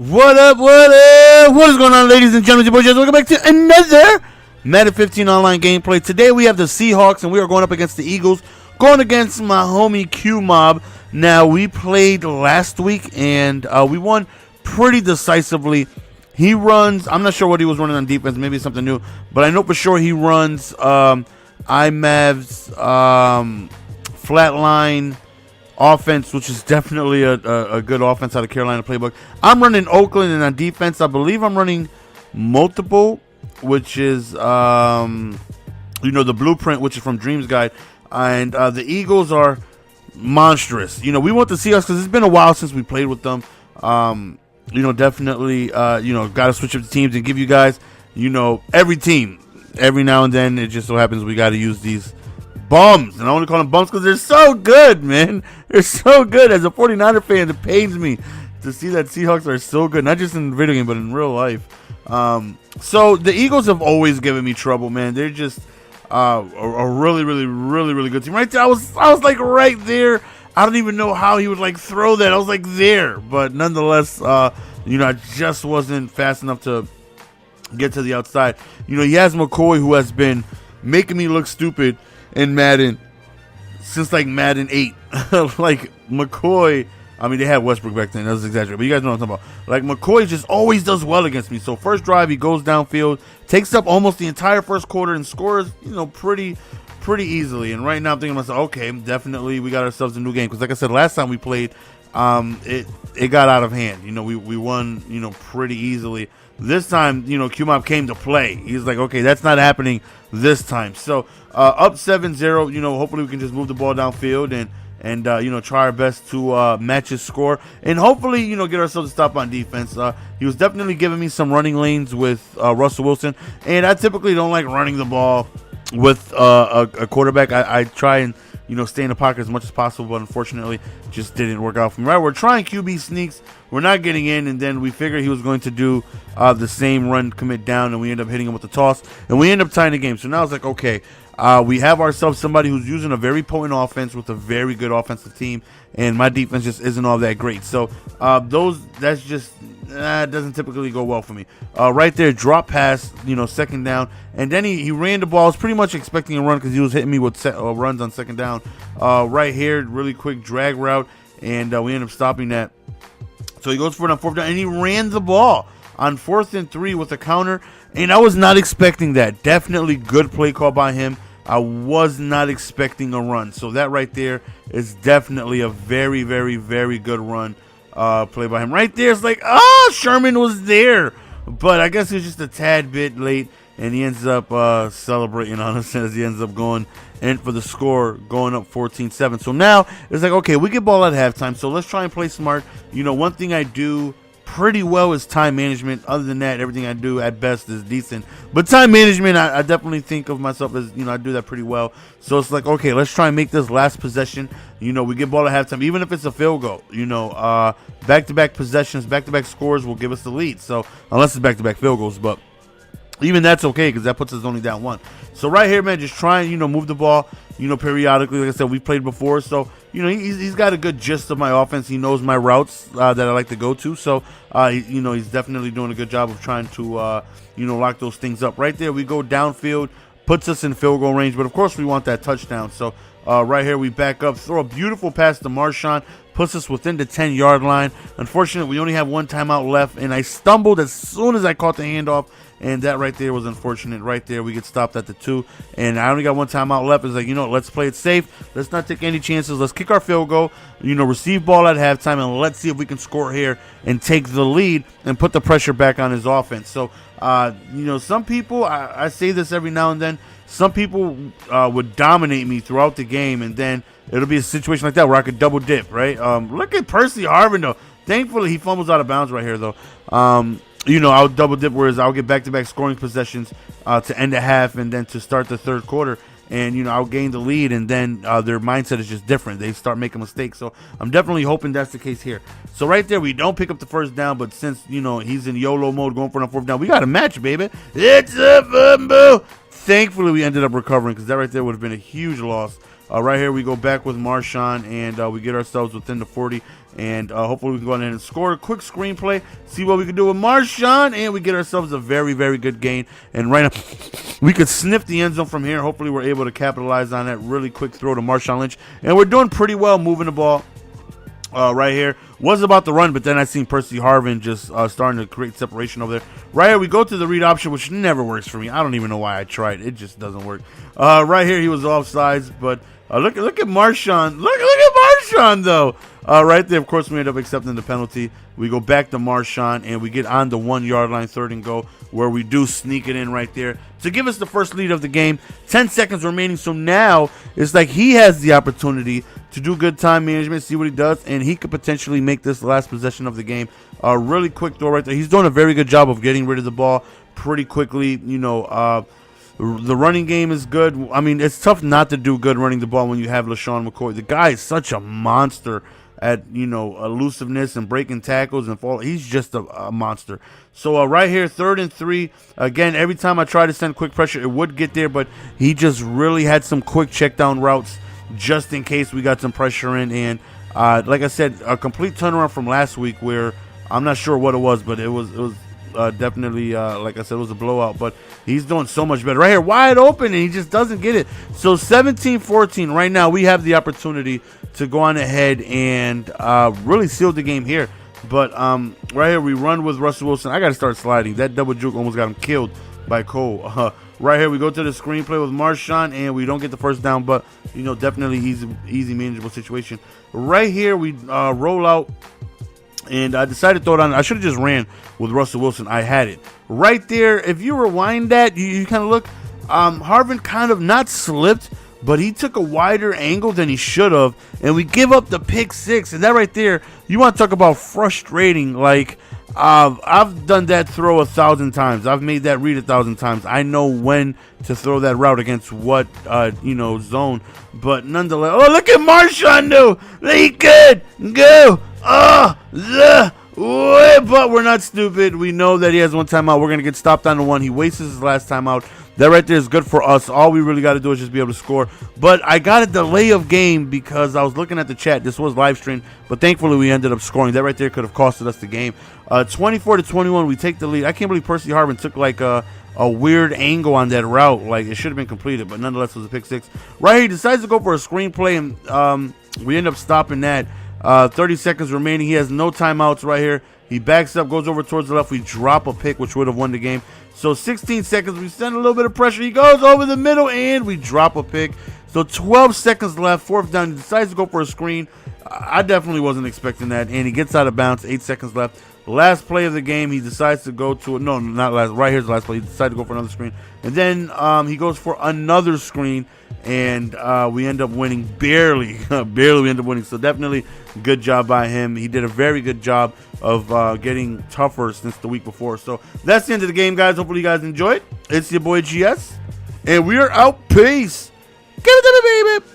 What up, what up? What is going on, ladies and gentlemen? Your boy Jazz. Welcome back to another Madden 15 online gameplay. Today we have the Seahawks, and we are going up against the Eagles, going against my homie Q-Mob. Now, we played last week, and we won pretty decisively. He runs, I'm not sure what he was running on defense, maybe something new, but I know for sure he runs IMAV's flatline offense, which is definitely a good offense out of Carolina playbook. I'm running Oakland, and on defense, I believe I'm running multiple, which is the blueprint, which is from Dreams Guide, and the Eagles are monstrous. We want the Seahawks because it's been a while since we played with them. Definitely got to switch up the teams and give you guys every team every now and then. It just so happens we got to use these bums, and I want to call them bums because they're so good, man. They're so good. As a 49er fan, it pains me to see that Seahawks are so good, not just in the video game, but in real life. So the Eagles have always given me trouble, man. They're just a really, really, really, really good team. Right there, I was like right there. I don't even know how he would like throw that. I was like there, but nonetheless, I just wasn't fast enough to get to the outside. He has McCoy, who has been making me look stupid in Madden since like Madden 8. Like McCoy, I mean, they had Westbrook back then. That was exaggerated, but you guys know what I'm talking about. Like McCoy just always does well against me. So first drive, he goes downfield, takes up almost the entire first quarter, and scores, pretty easily. And right now I'm thinking to myself, okay, definitely we got ourselves a new game, because like I said, last time we played, it got out of hand. We won pretty easily. This time, Q-Mob came to play. He's like, okay, that's not happening this time. So up 7-0, hopefully we can just move the ball downfield and try our best to match his score, and hopefully get ourselves a stop on defense. He was definitely giving me some running lanes with Russell Wilson, and I typically don't like running the ball with a quarterback. I try and stay in the pocket as much as possible, but unfortunately just didn't work out for me. Right, we're trying QB sneaks, we're not getting in, and then we figured he was going to do the same run commit down, and we end up hitting him with the toss, and we end up tying the game. So now it's like, okay, we have ourselves somebody who's using a very potent offense with a very good offensive team, and my defense just isn't all that great. So that's just doesn't typically go well for me. Right there, drop pass, second down, and then he ran the ball. I was pretty much expecting a run because he was hitting me with runs on second down. Right here, really quick drag route, and we end up stopping that. So he goes for it on fourth down, and he ran the ball on 4th and 3 with a counter, and I was not expecting that. Definitely good play call by him. I was not expecting a run. So that right there is definitely a very, very, very good run play by him. Right there, it's like, Sherman was there, but I guess he was just a tad bit late, and he ends up celebrating on us as he ends up going in for the score, going up 14-7. So now it's like, okay, we get ball at halftime, so let's try and play smart. One thing I do pretty well is time management. Other than that, everything I do at best is decent, but time management, I definitely think of myself as I do that pretty well. So it's like, okay, let's try and make this last possession, we get ball at halftime, even if it's a field goal, back-to-back possessions, back-to-back scores will give us the lead. So unless it's back-to-back field goals, but even that's okay, because that puts us only down 1. So right here, man, just try and move the ball periodically. Like I said, we've played before, so he's got a good gist of my offense. He knows my routes that I like to go to. So he's definitely doing a good job of trying to lock those things up. Right there, we go downfield, puts us in field goal range, but of course we want that touchdown. So right here, we back up, throw a beautiful pass to Marshawn, puts us within the 10-yard line. Unfortunately, we only have one timeout left, and I stumbled as soon as I caught the handoff, and that right there was unfortunate. Right there, we get stopped at the 2, and I only got one timeout left. It's like, let's play it safe. Let's not take any chances. Let's kick our field goal, receive ball at halftime, and let's see if we can score here and take the lead and put the pressure back on his offense. So, some people, I say this every now and then, some people would dominate me throughout the game, and then it'll be a situation like that where I could double dip, right? Look at Percy Harvin, though. Thankfully, he fumbles out of bounds right here, though. I'll double dip, whereas I'll get back-to-back scoring possessions to end a half and then to start the third quarter. And, I'll gain the lead, and then their mindset is just different. They start making mistakes. So I'm definitely hoping that's the case here. So right there, we don't pick up the first down, but since, he's in YOLO mode going for it on fourth down, we got a match, baby. It's a fumble. Thankfully, we ended up recovering, because that right there would have been a huge loss. Right here, we go back with Marshawn, and we get ourselves within the 40. And hopefully we can go ahead and score a quick screenplay, see what we can do with Marshawn, and we get ourselves a very, very good gain. And right now, we could sniff the end zone from here. Hopefully we're able to capitalize on that really quick throw to Marshawn Lynch. And we're doing pretty well moving the ball. Right here was about to run, but then I seen Percy Harvin just starting to create separation over there. Right here we go to the read option, which never works for me. I don't even know why I tried. It just doesn't work. Right here he was offsides, but look at Marshawn. Look at Marshawn though. Right there, of course, we end up accepting the penalty. We go back to Marshawn, and we get on the 1 yard line, 3rd and go, where we do sneak it in right there to give us the first lead of the game. 10 seconds remaining, so now it's like he has the opportunity to do good time management, see what he does, and he could potentially make this last possession of the game. A really quick throw right there. He's doing a very good job of getting rid of the ball pretty quickly. You know, the running game is good. I mean, it's tough not to do good running the ball when you have LaShawn McCoy. The guy is such a monster at, you know, elusiveness and breaking tackles and fall. He's just a monster. So right here, 3rd and 3. Again, every time I try to send quick pressure, it would get there, but he just really had some quick check down routes just in case we got some pressure in. And like I said, a complete turnaround from last week where I'm not sure what it was, but it was definitely, like I said, it was a blowout. But he's doing so much better. Right here, wide open, and he just doesn't get it. So 17-14. Right now, we have the opportunity to go on ahead and really seal the game here. But right here, we run with Russell Wilson. I got to start sliding. That double juke almost got him killed by Cole. Right here, we go to the screenplay with Marshawn, and we don't get the first down, but, you know, definitely easy manageable situation. Right here, we roll out, and I decided to throw it on. I should have just ran with Russell Wilson. I had it. Right there, if you rewind that, you kind of look, Harvin kind of not slipped, but he took a wider angle than he should have, and we give up the pick 6. And that right there, you want to talk about frustrating. Like, I've done that throw 1,000 times. I've made that read 1,000 times. I know when to throw that route against what, zone. But nonetheless, oh, look at Marshawn, though. He could go. But we're not stupid. We know that he has one timeout. We're going to get stopped on the 1. He wastes his last timeout. That right there is good for us. All we really got to do is just be able to score. But I got a delay of game because I was looking at the chat. This was live stream, but thankfully we ended up scoring. That right there could have costed us the game. 24-21, we take the lead. I can't believe Percy Harvin took like a weird angle on that route. Like, it should have been completed, but nonetheless it was a pick 6. Right here, he decides to go for a screenplay, and we end up stopping that. 30 seconds remaining. He has no timeouts right here. He backs up, goes over towards the left. We drop a pick, which would have won the game. So 16 seconds. We send a little bit of pressure. He goes over the middle, and we drop a pick. So 12 seconds left. 4th down. He decides to go for a screen. I definitely wasn't expecting that. And he gets out of bounds. 8 seconds left. Last play of the game, he decides to go to it. No, not last. Right here's the last play. He decided to go for another screen. And then he goes for another screen. And we end up winning. Barely we end up winning. So definitely good job by him. He did a very good job of getting tougher since the week before. So that's the end of the game, guys. Hopefully you guys enjoyed. It's your boy GS. And we are out. Peace. Give it to me, baby.